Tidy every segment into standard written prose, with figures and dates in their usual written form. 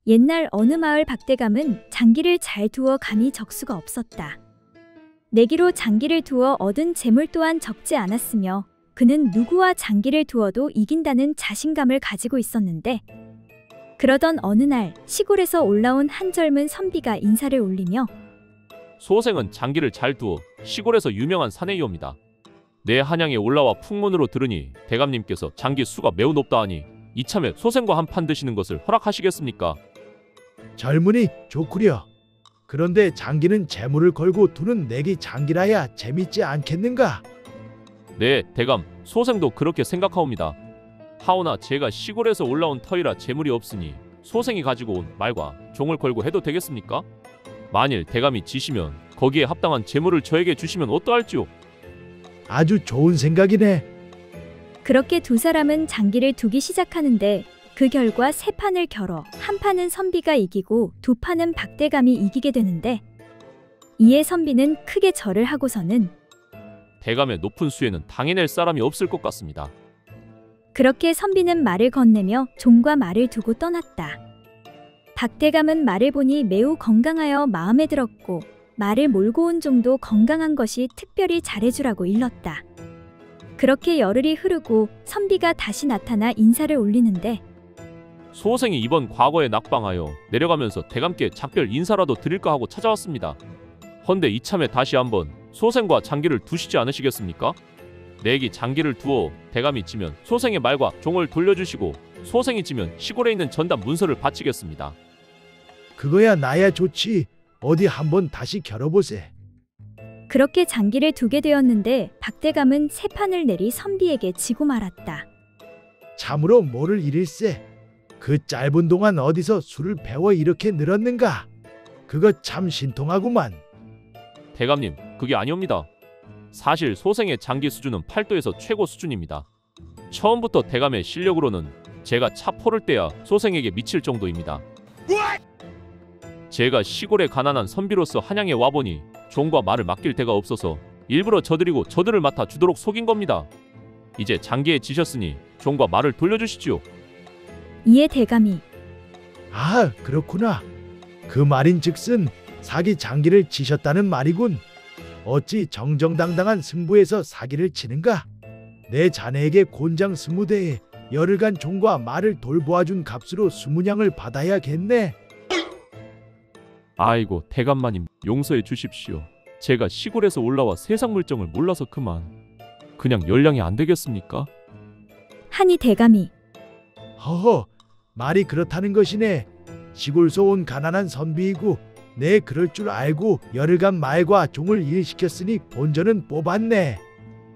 옛날 어느 마을 박대감은 장기를 잘 두어 감히 적수가 없었다. 내기로 장기를 두어 얻은 재물 또한 적지 않았으며 그는 누구와 장기를 두어도 이긴다는 자신감을 가지고 있었는데, 그러던 어느 날 시골에서 올라온 한 젊은 선비가 인사를 올리며 소생은 장기를 잘 두어 시골에서 유명한 사내이옵니다. 내 한양에 올라와 풍문으로 들으니 대감님께서 장기 수가 매우 높다 하니 이참에 소생과 한판 드시는 것을 허락하시겠습니까? 젊은이 좋구려. 그런데 장기는 재물을 걸고 두는 내기 장기라야 재밌지 않겠는가? 네, 대감, 소생도 그렇게 생각하옵니다. 하오나 제가 시골에서 올라온 터이라 재물이 없으니 소생이 가지고 온 말과 종을 걸고 해도 되겠습니까? 만일 대감이 지시면 거기에 합당한 재물을 저에게 주시면 어떠할지요? 아주 좋은 생각이네. 그렇게 두 사람은 장기를 두기 시작하는데 그 결과 세 판을 겨뤄 한 판은 선비가 이기고 두 판은 박대감이 이기게 되는데, 이에 선비는 크게 절을 하고서는 대감의 높은 수에는 당해낼 사람이 없을 것 같습니다. 그렇게 선비는 말을 건네며 종과 말을 두고 떠났다. 박대감은 말을 보니 매우 건강하여 마음에 들었고 말을 몰고 온 종도 건강한 것이 특별히 잘해주라고 일렀다. 그렇게 열흘이 흐르고 선비가 다시 나타나 인사를 올리는데, 소생이 이번 과거에 낙방하여 내려가면서 대감께 작별 인사라도 드릴까 하고 찾아왔습니다. 헌데 이참에 다시 한번 소생과 장기를 두시지 않으시겠습니까? 내기 장기를 두어 대감이 지면 소생의 말과 종을 돌려주시고 소생이 지면 시골에 있는 전담 문서를 바치겠습니다. 그거야 나야 좋지. 어디 한번 다시 겨뤄보세. 그렇게 장기를 두게 되었는데 박대감은 세 판을 내리 선비에게 지고 말았다. 참으로 모를 일일세. 그 짧은 동안 어디서 술을 배워 이렇게 늘었는가? 그거 참 신통하구만. 대감님, 그게 아니옵니다. 사실 소생의 장기 수준은 8도에서 최고 수준입니다. 처음부터 대감의 실력으로는 제가 차포를 떼야 소생에게 미칠 정도입니다. 제가 시골의 가난한 선비로서 한양에 와보니 종과 말을 맡길 데가 없어서 일부러 저드리고 저들을 맡아 주도록 속인 겁니다. 이제 장기에 지셨으니 종과 말을 돌려주시지요. 이에 대감이 아, 그렇구나. 그 말인즉슨 사기 장기를 치셨다는 말이군. 어찌 정정당당한 승부에서 사기를 치는가? 내 자네에게 곤장 20대에 열흘간 종과 말을 돌보아준 값으로 20냥을 받아야겠네. 아이고, 대감마님 용서해 주십시오. 제가 시골에서 올라와 세상 물정을 몰라서 그만. 그냥 열량이 안 되겠습니까? 하니 대감이 허허, 말이 그렇다는 것이네. 시골서 온 가난한 선비이고 내 그럴 줄 알고 열흘간 말과 종을 일시켰으니 본전은 뽑았네.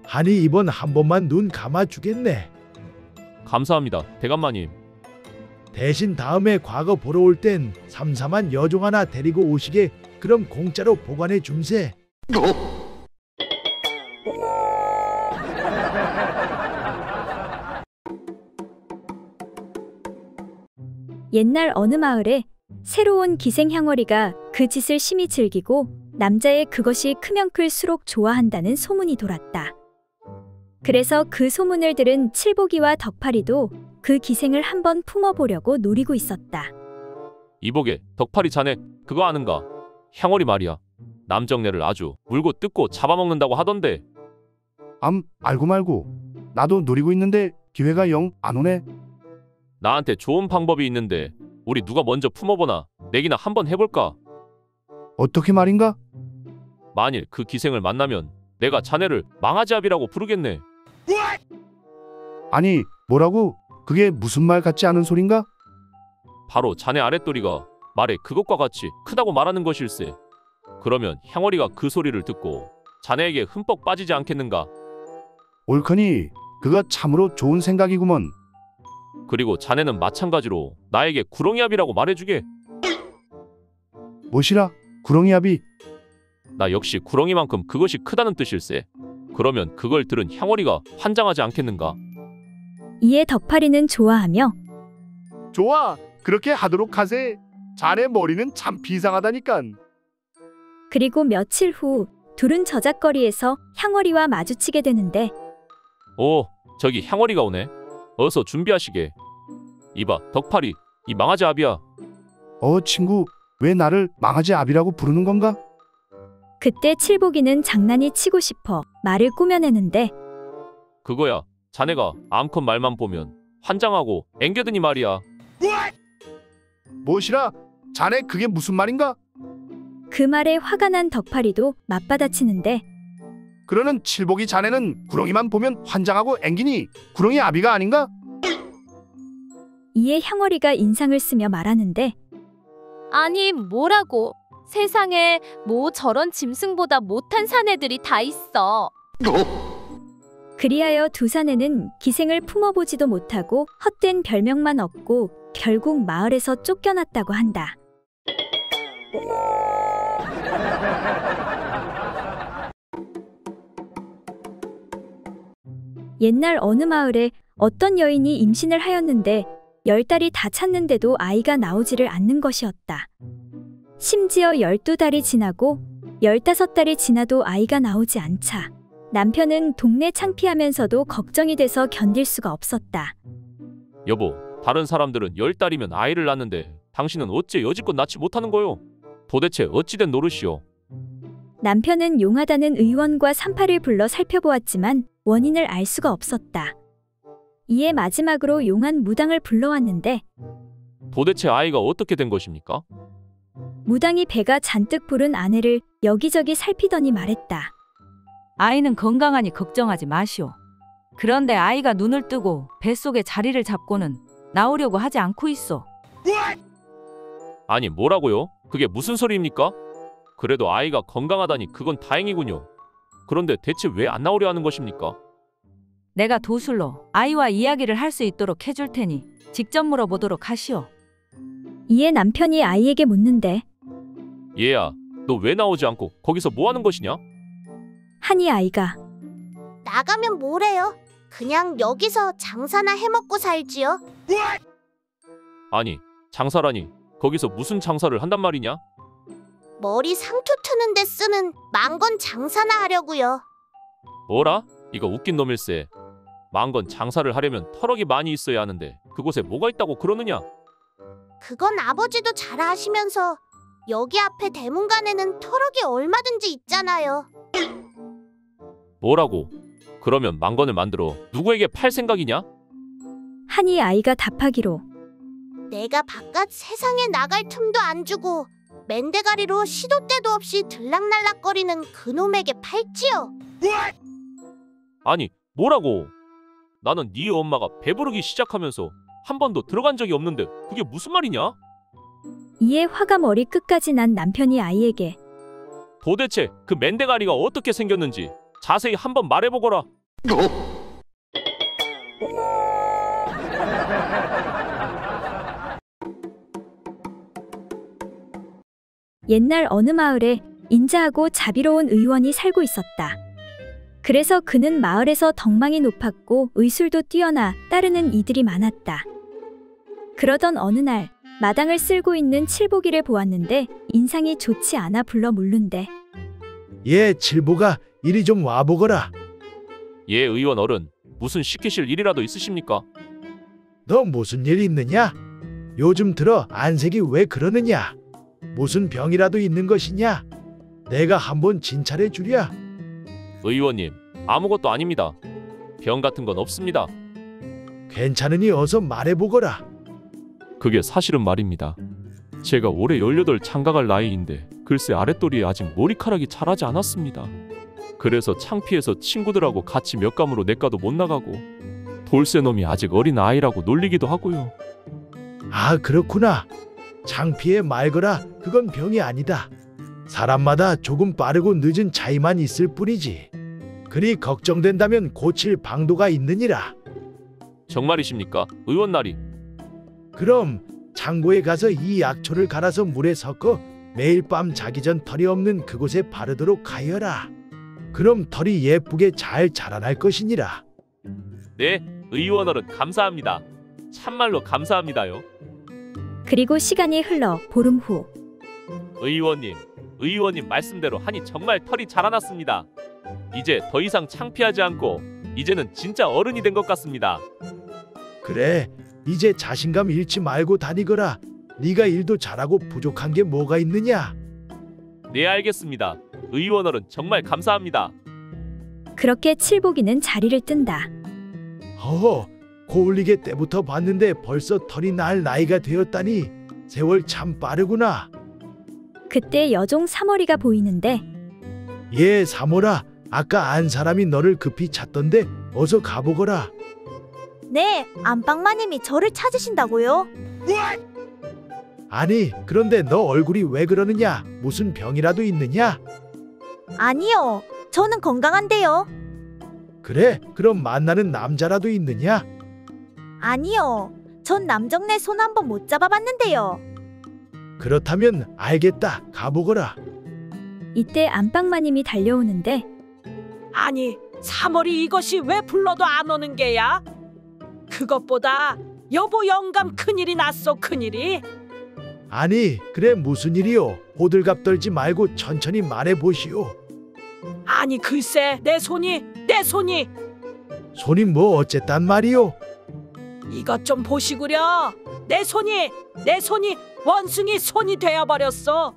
하니 이번 한 번만 눈 감아주겠네. 감사합니다, 대감마님. 대신 다음에 과거 보러 올 땐 삼삼한 여종 하나 데리고 오시게. 그럼 공짜로 보관해 줌세. 옛날 어느 마을에 새로운 기생 향월이가 그 짓을 심히 즐기고 남자의 그것이 크면 클수록 좋아한다는 소문이 돌았다. 그래서 그 소문을 들은 칠복이와 덕파리도 그 기생을 한번 품어보려고 노리고 있었다. 이보게, 덕파리 자네 그거 아는가? 향월이 말이야, 남정네를 아주 물고 뜯고 잡아먹는다고 하던데. 알고 말고. 나도 노리고 있는데 기회가 영 안 오네. 나한테 좋은 방법이 있는데 우리 누가 먼저 품어보나 내기나 한번 해볼까? 어떻게 말인가? 만일 그 기생을 만나면 내가 자네를 망아지압이라고 부르겠네. 아니, 뭐라고? 그게 무슨 말 같지 않은 소린가? 바로 자네 아랫도리가 말에 그것과 같이 크다고 말하는 것일세. 그러면 향월이가 그 소리를 듣고 자네에게 흠뻑 빠지지 않겠는가? 옳거니 그가 참으로 좋은 생각이구먼. 그리고 자네는 마찬가지로 나에게 구렁이압이라고 말해주게. 무엇이라? 구렁이압이? 나 역시 구렁이만큼 그것이 크다는 뜻일세. 그러면 그걸 들은 향월이가 환장하지 않겠는가? 이에 덕파리는 좋아하며 좋아, 그렇게 하도록 하세. 자네 머리는 참 비상하다니깐. 그리고 며칠 후 둘은 저작거리에서 향월이와 마주치게 되는데, 오, 저기 향월이가 오네. 어서 준비하시게. 이봐, 덕팔이, 이 망아지 아비야. 친구, 왜 나를 망아지 아비라고 부르는 건가? 그때 칠복이는 장난이 치고 싶어 말을 꾸며내는데 그거야, 자네가 암컷 말만 보면 환장하고 앵겨드니 말이야. 무엇이라? 자네 그게 무슨 말인가? 그 말에 화가 난 덕팔이도 맞받아치는데 그러는 칠복이 자네는 구렁이만 보면 환장하고 앵기니 구렁이 아비가 아닌가? 이에 향어리가 인상을 쓰며 말하는데 아니 뭐라고? 세상에 뭐 저런 짐승보다 못한 사내들이 다 있어. 그리하여 두 사내는 기생을 품어보지도 못하고 헛된 별명만 얻고 결국 마을에서 쫓겨났다고 한다. 옛날 어느 마을에 어떤 여인이 임신을 하였는데 10달이 다 찼는데도 아이가 나오지를 않는 것이었다. 심지어 12달이 지나고 15달이 지나도 아이가 나오지 않자 남편은 동네 창피하면서도 걱정이 돼서 견딜 수가 없었다. 여보, 다른 사람들은 10달이면 아이를 낳는데 당신은 어째 여지껏 낳지 못하는 거요? 도대체 어찌된 노릇이오? 남편은 용하다는 의원과 산파를 불러 살펴보았지만 원인을 알 수가 없었다. 이에 마지막으로 용한 무당을 불러왔는데 도대체 아이가 어떻게 된 것입니까? 무당이 배가 잔뜩 부른 아내를 여기저기 살피더니 말했다. 아이는 건강하니 걱정하지 마시오. 그런데 아이가 눈을 뜨고 뱃속에 자리를 잡고는 나오려고 하지 않고 있어. 아니, 뭐라고요? 그게 무슨 소리입니까? 그래도 아이가 건강하다니 그건 다행이군요. 그런데 대체 왜 안 나오려 하는 것입니까? 내가 도술로 아이와 이야기를 할 수 있도록 해줄 테니 직접 물어보도록 하시오. 이에 남편이 아이에게 묻는데 얘야, 너 왜 나오지 않고 거기서 뭐 하는 것이냐? 하니 아이가 나가면 뭐래요? 그냥 여기서 장사나 해먹고 살지요. 아니, 장사라니 거기서 무슨 장사를 한단 말이냐? 머리 상투 트는데 쓰는 망건 장사나 하려고요. 뭐라? 이거 웃긴 놈일세. 망건 장사를 하려면 터럭이 많이 있어야 하는데 그곳에 뭐가 있다고 그러느냐? 그건 아버지도 잘 아시면서 여기 앞에 대문간에는 터럭이 얼마든지 있잖아요. 뭐라고? 그러면 망건을 만들어 누구에게 팔 생각이냐? 하니 아이가 답하기로 내가 바깥 세상에 나갈 틈도 안 주고 맨대가리로 시도 때도 없이 들락날락거리는 그놈에게 팔지요. 아니, 뭐라고? 나는 네 엄마가 배부르기 시작하면서 한 번도 들어간 적이 없는데 그게 무슨 말이냐? 이에 화가 머리 끝까지 난 남편이 아이에게 도대체 그 맨대가리가 어떻게 생겼는지 자세히 한번 말해보거라. 옛날 어느 마을에 인자하고 자비로운 의원이 살고 있었다. 그래서 그는 마을에서 덕망이 높았고 의술도 뛰어나 따르는 이들이 많았다. 그러던 어느 날 마당을 쓸고 있는 칠복이를 보았는데 인상이 좋지 않아 불러 물는데 예, 칠보가 이리 좀 와보거라. 예, 의원 어른, 무슨 시키실 일이라도 있으십니까? 너 무슨 일 있느냐? 요즘 들어 안색이 왜 그러느냐? 무슨 병이라도 있는 것이냐? 내가 한번 진찰해 주랴. 의원님, 아무것도 아닙니다. 병 같은 건 없습니다. 괜찮으니 어서 말해보거라. 그게 사실은 말입니다. 제가 올해 18 장가갈 나이인데 글쎄 아랫도리에 아직 머리카락이 자라지 않았습니다. 그래서 창피해서 친구들하고 같이 몇감으로 내과도 못 나가고 돌쇠놈이 아직 어린 아이라고 놀리기도 하고요. 아, 그렇구나. 창피해 말거라. 그건 병이 아니다. 사람마다 조금 빠르고 늦은 차이만 있을 뿐이지. 그리 걱정된다면 고칠 방도가 있느니라. 정말이십니까, 의원나리? 그럼 창고에 가서 이 약초를 갈아서 물에 섞어 매일 밤 자기 전 털이 없는 그곳에 바르도록 하여라. 그럼 털이 예쁘게 잘 자라날 것이니라. 네, 의원 어른 감사합니다. 참말로 감사합니다요. 그리고 시간이 흘러 보름 후 의원님 말씀대로 하니 정말 털이 자라났습니다. 이제 더 이상 창피하지 않고 이제는 진짜 어른이 된 것 같습니다. 그래, 이제 자신감 잃지 말고 다니거라. 네가 일도 잘하고 부족한 게 뭐가 있느냐? 네, 알겠습니다. 의원어른 정말 감사합니다. 그렇게 칠복이는 자리를 뜬다. 허허, 고울리게 때부터 봤는데 벌써 털이 날 나이가 되었다니 세월 참 빠르구나. 그때 여종 사머리가 보이는데 예, 사모라. 아까 안 사람이 너를 급히 찾던데 어서 가보거라. 네, 안방마님이 저를 찾으신다고요? 아니, 그런데 너 얼굴이 왜 그러느냐? 무슨 병이라도 있느냐? 아니요, 저는 건강한데요. 그래, 그럼 만나는 남자라도 있느냐? 아니요, 전 남정네 손 한번 못 잡아봤는데요. 그렇다면 알겠다. 가보거라. 이때 안방마님이 달려오는데 아니, 사머리 이것이 왜 불러도 안 오는 게야? 그것보다 여보 영감 큰일이 났어, 큰일이. 아니, 그래 무슨 일이요? 호들갑 떨지 말고 천천히 말해보시오. 아니 글쎄, 내 손이 손이 뭐 어쨌단 말이오? 이것 좀 보시구려. 내 손이 원숭이 손이 되어버렸어.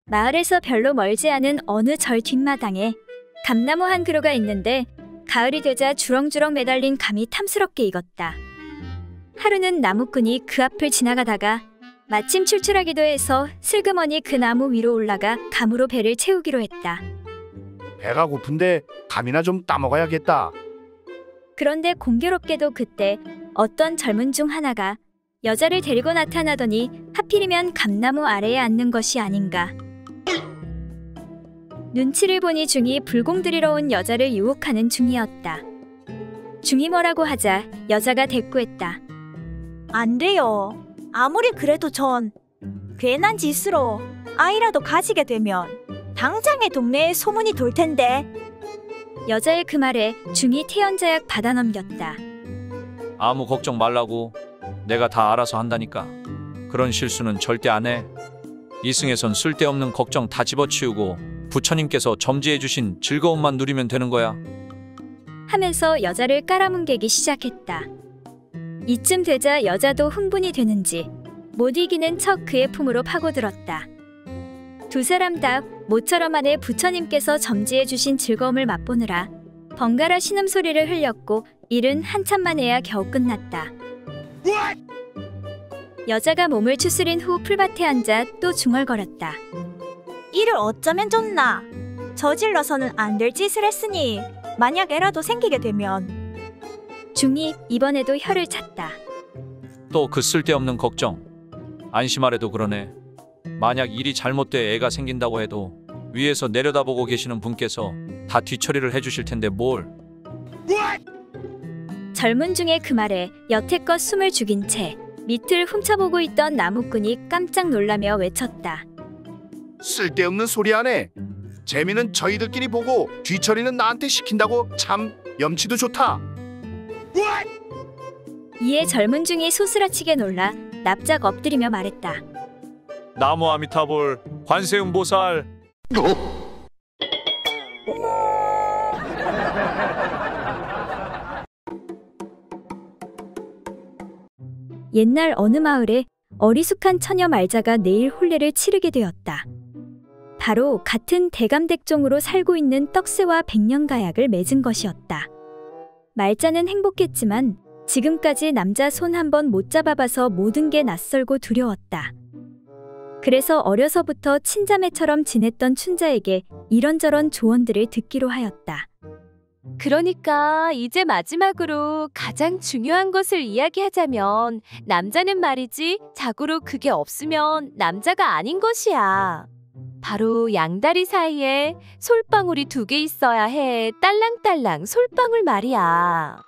마을에서 별로 멀지 않은 어느 절 뒷마당에 감나무 한 그루가 있는데 가을이 되자 주렁주렁 매달린 감이 탐스럽게 익었다. 하루는 나무꾼이 그 앞을 지나가다가 마침 출출하기도 해서 슬그머니 그 나무 위로 올라가 감으로 배를 채우기로 했다. 배가 고픈데 감이나 좀 따먹어야겠다. 그런데 공교롭게도 그때 어떤 젊은 중 하나가 여자를 데리고 나타나더니 하필이면 감나무 아래에 앉는 것이 아닌가. 눈치를 보니 중이 불공 들이러 온 여자를 유혹하는 중이었다. 중이 뭐라고 하자 여자가 대꾸했다. 안 돼요. 아무리 그래도 전 괜한 짓으로 아이라도 가지게 되면 당장에 동네에 소문이 돌 텐데. 여자의 그 말에 중이 태연자약 받아 넘겼다. 아무 걱정 말라고. 내가 다 알아서 한다니까. 그런 실수는 절대 안 해. 이승에선 쓸데없는 걱정 다 집어치우고 부처님께서 점지해 주신 즐거움만 누리면 되는 거야. 하면서 여자를 깔아뭉개기 시작했다. 이쯤 되자 여자도 흥분이 되는지 못 이기는 척 그의 품으로 파고들었다. 두 사람 다 모처럼 안에 부처님께서 점지해 주신 즐거움을 맛보느라 번갈아 신음소리를 흘렸고 일은 한참 만에야 겨우 끝났다. 여자가 몸을 추스린 후 풀밭에 앉아 또 중얼거렸다. 이를 어쩌면 좋나. 저질러서는 안 될 짓을 했으니 만약 애라도 생기게 되면. 중이 이번에도 혀를 찼다. 또 그 쓸데없는 걱정. 안심하래도 그러네. 만약 일이 잘못돼 애가 생긴다고 해도 위에서 내려다보고 계시는 분께서 다 뒤처리를 해주실 텐데 뭘. 젊은 중의 그 말에 여태껏 숨을 죽인 채 밑을 훔쳐보고 있던 나무꾼이 깜짝 놀라며 외쳤다. 쓸데없는 소리 하네. 재미는 저희들끼리 보고 뒤처리는 나한테 시킨다고 참 염치도 좋다. 이에 젊은 중이 소스라치게 놀라 납작 엎드리며 말했다. 나무 아미타볼 관세음보살. 옛날 어느 마을에 어리숙한 처녀 말자가 내일 혼례를 치르게 되었다. 바로 같은 대감댁종으로 살고 있는 떡새와 백년가약을 맺은 것이었다. 말자는 행복했지만 지금까지 남자 손 한 번 못 잡아봐서 모든 게 낯설고 두려웠다. 그래서 어려서부터 친자매처럼 지냈던 춘자에게 이런저런 조언들을 듣기로 하였다. 그러니까 이제 마지막으로 가장 중요한 것을 이야기하자면 남자는 말이지 자고로 그게 없으면 남자가 아닌 것이야. 바로 양다리 사이에 솔방울이 2개 있어야 해. 딸랑딸랑 솔방울 말이야.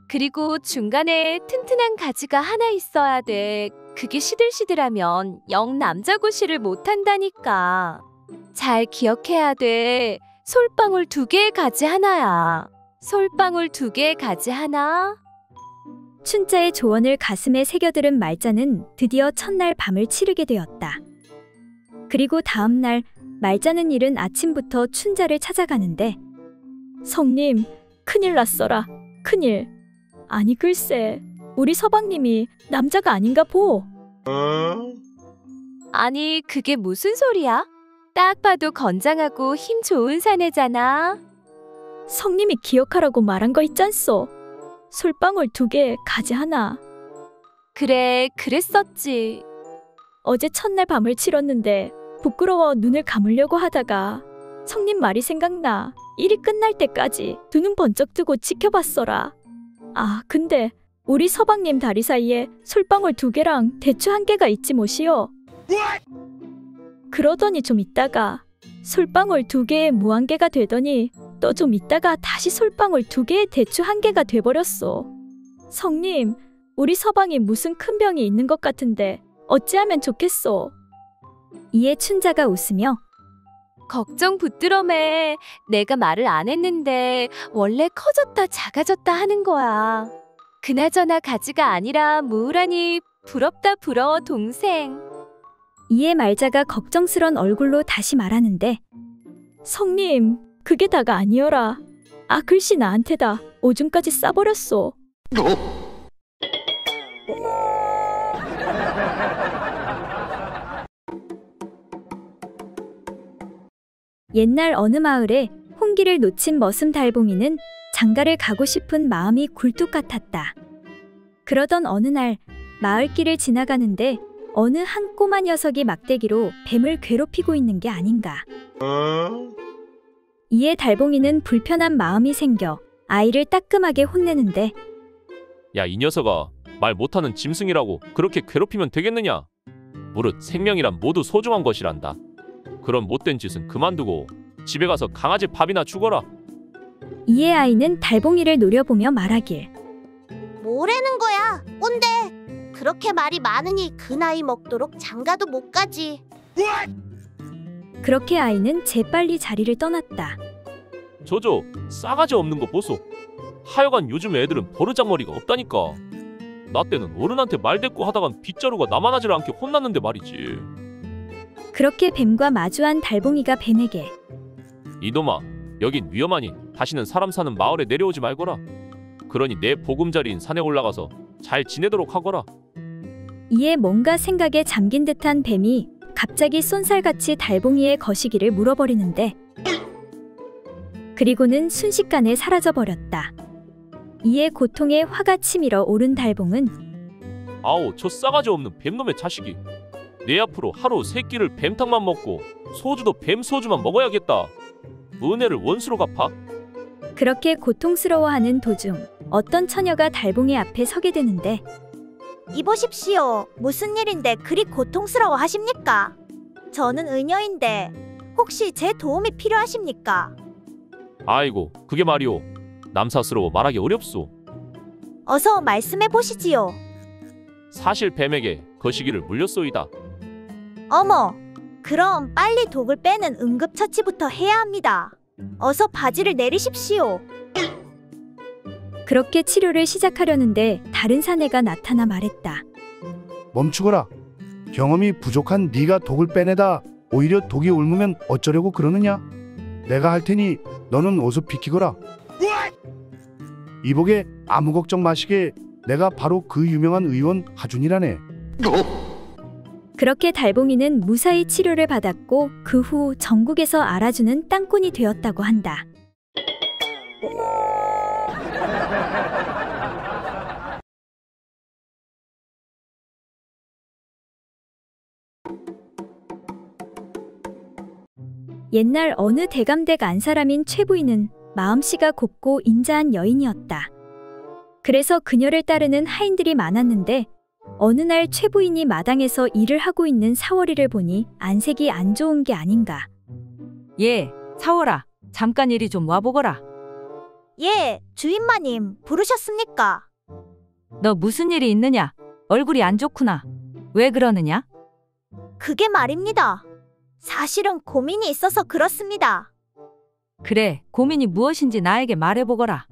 그리고 중간에 튼튼한 가지가 하나 있어야 돼. 그게 시들시들하면 영 남자고시를 못한다니까. 잘 기억해야 돼. 솔방울 2개의 가지 하나야. 솔방울 2개의 가지 하나. 춘자의 조언을 가슴에 새겨들은 말자는 드디어 첫날 밤을 치르게 되었다. 그리고 다음 날 말자는 일은 아침부터 춘자를 찾아가는데 성님, 큰일 났어라. 큰일. 아니 글쎄, 우리 서방님이 남자가 아닌가 보. 아니, 그게 무슨 소리야? 딱 봐도 건장하고 힘 좋은 사내잖아. 성님이 기억하라고 말한 거 있잖소. 솔방울 2개, 가지 하나. 그래, 그랬었지. 어제 첫날 밤을 치렀는데 부끄러워 눈을 감으려고 하다가 성님 말이 생각나 일이 끝날 때까지 2눈 번쩍 뜨고 지켜봤어라. 아, 근데 우리 서방님 다리 사이에 솔방울 2개랑 대추 1개가 있지 못이요. 그러더니 좀 있다가 솔방울 2개에 무한개가 되더니 또 좀 있다가 다시 솔방울 2개에 대추 1개가 돼버렸소. 성님, 우리 서방이 무슨 큰 병이 있는 것 같은데 어찌하면 좋겠소. 이에 춘자가 웃으며 걱정 붙들어매. 내가 말을 안 했는데 원래 커졌다 작아졌다 하는 거야. 그나저나 가지가 아니라 무우라니 부럽다 부러워 동생. 이에 말자가 걱정스런 얼굴로 다시 말하는데 성님, 그게 다가 아니어라. 아, 글씨 나한테다 오줌까지 싸버렸소. 옛날 어느 마을에 홍기를 놓친 머슴 달봉이는 장가를 가고 싶은 마음이 굴뚝 같았다. 그러던 어느 날 마을길을 지나가는데 어느 한 꼬마 녀석이 막대기로 뱀을 괴롭히고 있는 게 아닌가. 이에 달봉이는 불편한 마음이 생겨 아이를 따끔하게 혼내는데 야, 이 녀석아, 말 못하는 짐승이라고 그렇게 괴롭히면 되겠느냐? 무릇 생명이란 모두 소중한 것이란다. 그런 못된 짓은 그만두고 집에 가서 강아지 밥이나 주거라. 이에 아이는 달봉이를 노려보며 말하길 뭐라는 거야, 꼰대. 그렇게 말이 많으니 그 나이 먹도록 장가도 못 가지. 그렇게 아이는 재빨리 자리를 떠났다. 저저 싸가지 없는 거 보소. 하여간 요즘 애들은 버르장머리가 없다니까. 나 때는 어른한테 말대꾸 하다간 빗자루가 남아나질 않게 혼났는데 말이지. 그렇게 뱀과 마주한 달봉이가 뱀에게 이놈아, 여긴 위험하니 다시는 사람 사는 마을에 내려오지 말거라. 그러니 내 보금자리인 산에 올라가서 잘 지내도록 하거라. 이에 뭔가 생각에 잠긴 듯한 뱀이 갑자기 쏜살같이 달봉이의 거시기를 물어버리는데 그리고는 순식간에 사라져버렸다. 이에 고통에 화가 치밀어 오른 달봉은 아우, 저 싸가지 없는 뱀놈의 자식이. 내 앞으로 하루 3끼를 뱀탕만 먹고 소주도 뱀 소주만 먹어야겠다. 은혜를 원수로 갚아. 그렇게 고통스러워하는 도중 어떤 처녀가 달봉이 앞에 서게 되는데 이보십시오. 무슨 일인데 그리 고통스러워 하십니까? 저는 의녀인데 혹시 제 도움이 필요하십니까? 아이고, 그게 말이오. 남사스러워 말하기 어렵소. 어서 말씀해 보시지요. 사실 뱀에게 거시기를 물렸소이다. 어머, 그럼 빨리 독을 빼는 응급처치부터 해야 합니다. 어서 바지를 내리십시오. 그렇게 치료를 시작하려는데 다른 사내가 나타나 말했다. 멈추거라. 경험이 부족한 네가 독을 빼내다 오히려 독이 옮으면 어쩌려고 그러느냐? 내가 할 테니 너는 어서 비키거라. 이복에 아무 걱정 마시게. 내가 바로 그 유명한 의원 하준이라네. 그렇게 달봉이는 무사히 치료를 받았고 그 후 전국에서 알아주는 땅꾼이 되었다고 한다. 옛날 어느 대감댁 안사람인 최부인은 마음씨가 곱고 인자한 여인이었다. 그래서 그녀를 따르는 하인들이 많았는데 어느 날 최부인이 마당에서 일을 하고 있는 사월이를 보니 안색이 안 좋은 게 아닌가. 예, 사월아, 잠깐 이리 좀 와보거라. 예, 주인마님 부르셨습니까? 너 무슨 일이 있느냐? 얼굴이 안 좋구나. 왜 그러느냐? 그게 말입니다. 사실은 고민이 있어서 그렇습니다. 그래, 고민이 무엇인지 나에게 말해보거라.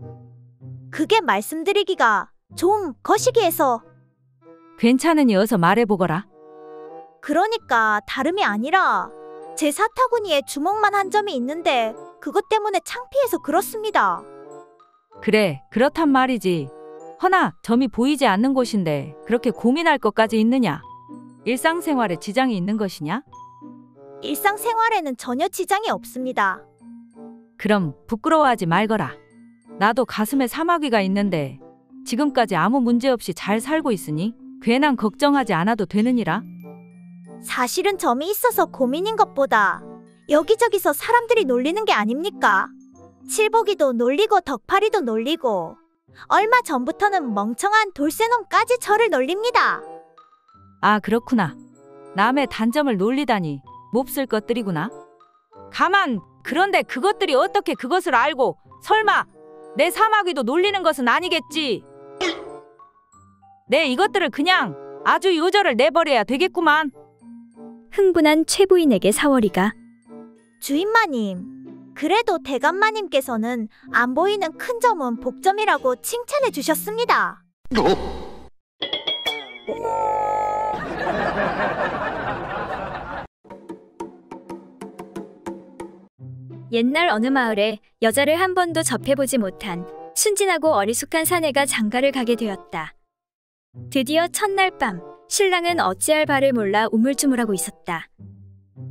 그게 말씀드리기가 좀 거시기해서. 괜찮으니 어서 말해보거라. 그러니까 다름이 아니라 제 사타구니에 주먹만 한 점이 있는데 그것 때문에 창피해서 그렇습니다. 그래, 그렇단 말이지. 허나 점이 보이지 않는 곳인데 그렇게 고민할 것까지 있느냐? 일상생활에 지장이 있는 것이냐? 일상생활에는 전혀 지장이 없습니다. 그럼 부끄러워하지 말거라. 나도 가슴에 사마귀가 있는데 지금까지 아무 문제 없이 잘 살고 있으니 괜한 걱정하지 않아도 되느니라. 사실은 점이 있어서 고민인 것보다 여기저기서 사람들이 놀리는 게 아닙니까? 칠복이도 놀리고 덕파리도 놀리고 얼마 전부터는 멍청한 돌쇠놈까지 저를 놀립니다. 아, 그렇구나. 남의 단점을 놀리다니 몹쓸 것들이구나. 가만, 그런데 그것들이 어떻게 그것을 알고 설마 내 사마귀도 놀리는 것은 아니겠지? 내 이것들을 그냥 아주 요절을 내버려야 되겠구만. 흥분한 최부인에게 사월이가 주인마님, 그래도 대감마님께서는 안 보이는 큰 점은 복점이라고 칭찬해 주셨습니다. 옛날 어느 마을에 여자를 한 번도 접해보지 못한 순진하고 어리숙한 사내가 장가를 가게 되었다. 드디어 첫날 밤, 신랑은 어찌할 바를 몰라 우물쭈물하고 있었다.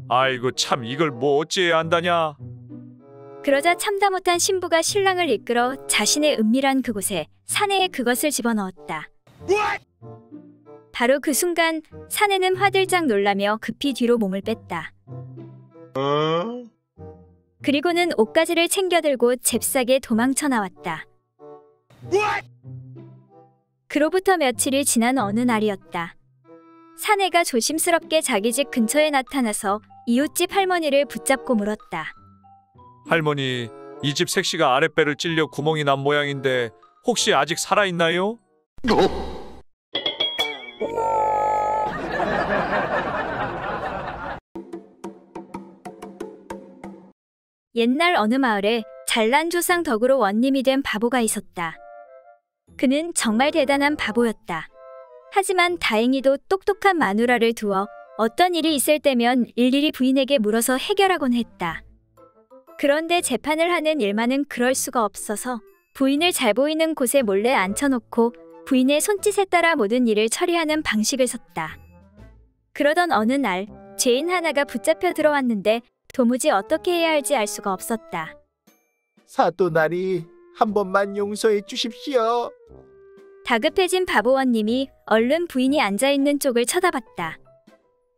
아이고 참 이걸 뭐 어찌해야 한다냐. 그러자 참다 못한 신부가 신랑을 이끌어 자신의 은밀한 그곳에 사내에 그것을 집어넣었다. 바로 그 순간 사내는 화들짝 놀라며 급히 뒤로 몸을 뺐다. 그리고는 옷가지를 챙겨들고 잽싸게 도망쳐 나왔다. 그로부터 며칠이 지난 어느 날이었다. 사내가 조심스럽게 자기 집 근처에 나타나서 이웃집 할머니를 붙잡고 물었다. 할머니, 이 집 색시가 아랫배를 찔려 구멍이 난 모양인데 혹시 아직 살아있나요? 옛날 어느 마을에 잘난 조상 덕으로 원님이 된 바보가 있었다. 그는 정말 대단한 바보였다. 하지만 다행히도 똑똑한 마누라를 두어 어떤 일이 있을 때면 일일이 부인에게 물어서 해결하곤 했다. 그런데 재판을 하는 일만은 그럴 수가 없어서 부인을 잘 보이는 곳에 몰래 앉혀놓고 부인의 손짓에 따라 모든 일을 처리하는 방식을 썼다. 그러던 어느 날 죄인 하나가 붙잡혀 들어왔는데 도무지 어떻게 해야 할지 알 수가 없었다. 사또나리, 한 번만 용서해 주십시오. 다급해진 바보원님이 얼른 부인이 앉아있는 쪽을 쳐다봤다.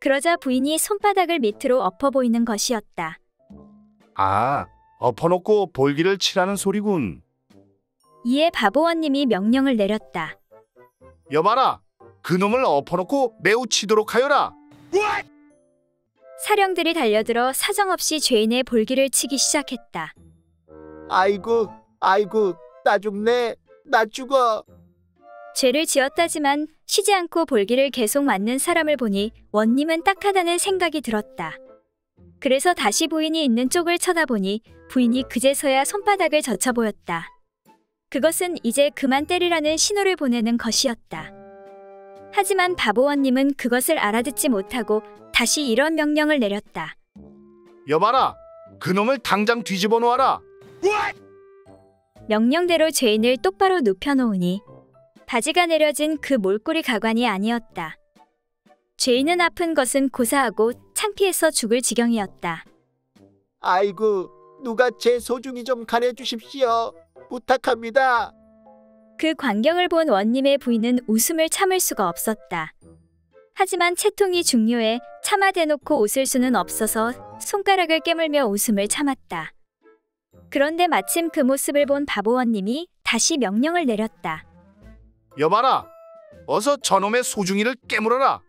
그러자 부인이 손바닥을 밑으로 엎어 보이는 것이었다. 아, 엎어놓고 볼기를 치라는 소리군. 이에 바보원님이 명령을 내렸다. 여봐라, 그놈을 엎어놓고 매우 치도록 하여라. 사령들이 달려들어 사정없이 죄인의 볼기를 치기 시작했다. 아이고, 나 죽네, 나 죽어. 죄를 지었다지만 쉬지 않고 볼기를 계속 맞는 사람을 보니 원님은 딱하다는 생각이 들었다. 그래서 다시 부인이 있는 쪽을 쳐다보니 부인이 그제서야 손바닥을 젖혀 보였다. 그것은 이제 그만 때리라는 신호를 보내는 것이었다. 하지만 바보원님은 그것을 알아듣지 못하고 다시 이런 명령을 내렸다. 여봐라, 그놈을 당장 뒤집어 놓아라. 명령대로 죄인을 똑바로 눕혀놓으니 바지가 내려진 그 몰골이 가관이 아니었다. 죄인은 아픈 것은 고사하고 창피해서 죽을 지경이었다. 아이고, 누가 제 소중히 좀 가려주십시오. 부탁합니다. 그 광경을 본 원님의 부인은 웃음을 참을 수가 없었다. 하지만 채통이 중요해 차마 대놓고 웃을 수는 없어서 손가락을 깨물며 웃음을 참았다. 그런데 마침 그 모습을 본 바보원님이 다시 명령을 내렸다. 여봐라, 어서 저놈의 소중이를 깨물어라.